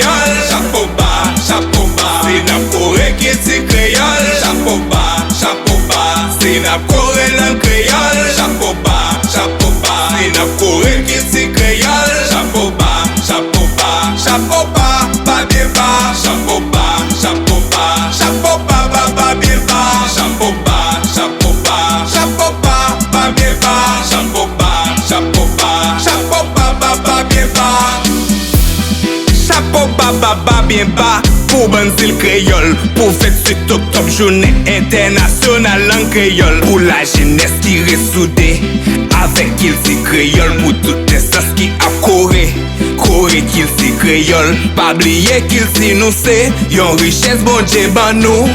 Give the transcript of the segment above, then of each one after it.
créole. Chapeau bas, c'est n'a Corée qui dit créole. Chapeau bas, c'est n'a Corée langue créole. Chapeau bas, c'est n'a Corée qui dit créole. Chapeau bas, pas bien bas. Chapeau bas, pas bien bas. Chapeau bas, pas bien bas. Chapeau bas, pas bien bas. Chapeau bas, bien bas. Pour Banzil créole, pour fête 7 octobre, journée internationale en créole. Pour la jeunesse qui reste soudée, avec qu'il c'est créole. Pour toutes les sens qui a Corée, Corée qu'il c'est créole. Pas oublier qu'il c'est nous c'est, yon richesse bon Dieu ban nous.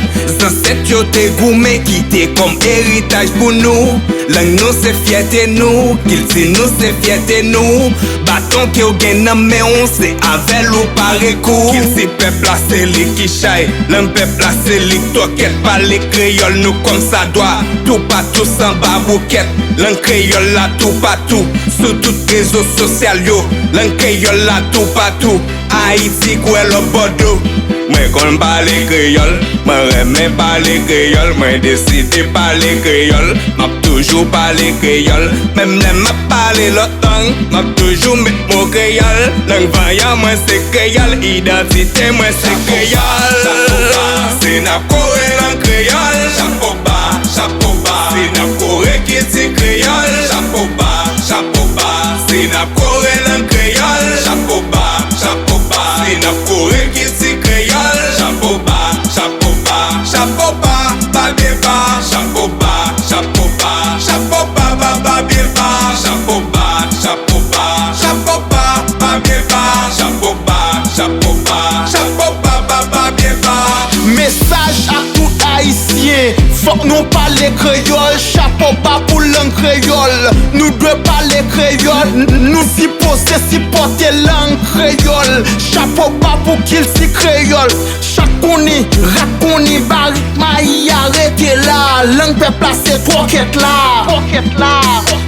Ancêtres yo te gourmet qui te comme héritage pour nous. Langue nous c'est fierté nous, qu'il c'est nous c'est fierté nous. Bâton qui au gain nan mais on c'est avec ou par écoute. Qu'il c'est peuple là c'est li qui chaille, l'un peuple là c'est li toquette. Pas les créoles nous comme ça doit, tout pas tout sans babouquette. L'un créole là tout pas tout, sur tout réseaux sociaux yo. L'un créole là tout pas tout, Haïti quoi le Bordeaux. Moi qu'on parle créole, moi remets parler créole, moi décide parler créole, m'a toujours parlé créole, même les m'a parlé l'autre langue, m'a toujours mis mon créole, langue vaillant moi c'est créole, identité moi c'est créole. C'est n'a Corée langue créole, chapeau bas, c'est n'a Corée qui dit créole, chapeau bas, c'est n'a Corée langue créole, chapeau bas, c'est n'a Corée qui dit créole. Chapeau bas, pas bien bas. Chapeau bas, pas bien bas. Chapeau bas, pas bien bas. Chapeau bas, pas bien bas. Message à tout haïtien, faut nous parler créole. Chapeau bas pour langue créole. Nous devons parler créole. Nous supporter langue créole. Chapeau bas pour qu'il s'y créole. Chakouni, rakouni, barik, maï, arrêtez là. Langue peut placer pocket là.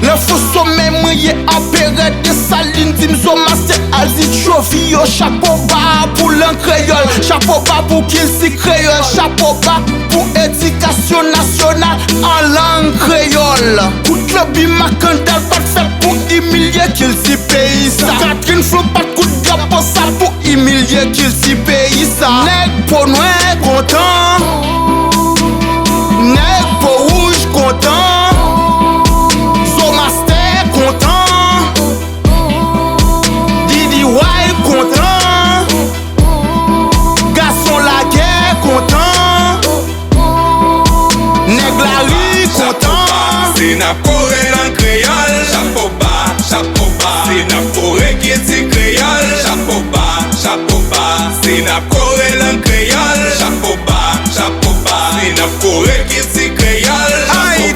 Le faux sommet mouillé en période de saline. Dimzo master alzi trophy. Chapeau bas pour langue créole. Chapeau bas pour qu'il s'y créole. Chapeau bas pour éducation nationale en langue créole. Toute le bimacandal pas fait pour humilier qu'il s'y pays ça. Catherine Flo pas de coup de drapeau ça pour humilier qu'il s'y pays ça. Nèg pour noir content, nèg pour rouge content, Zomaster content, Didi Wild content, Garçon la guerre content, nèg la rue content. C'est n'a Corée langue créole, chapeau bas, c'est n'a Corée qui dit créole, chapeau bas, c'est n'a Corée langue créole, chapeau bas, c'est n'a Corée qui dit créole, chapeau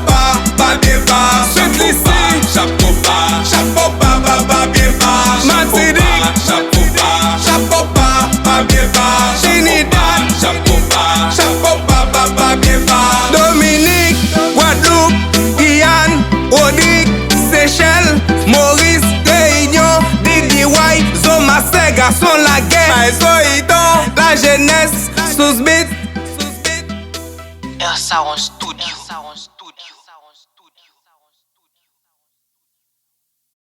bas, pas bien bas, chapeau bas, pas bien bas, chapeau bas, pas bien bas, chapeau bas, pas bien bas. Dominique, Guadeloupe, Guyane, Odic, Seychelles, Maurice, Réunion, Didi White, Zomaster, Garçon la guerre, Zoïdon, la jeunesse, sous-bit. Air Sound Studio.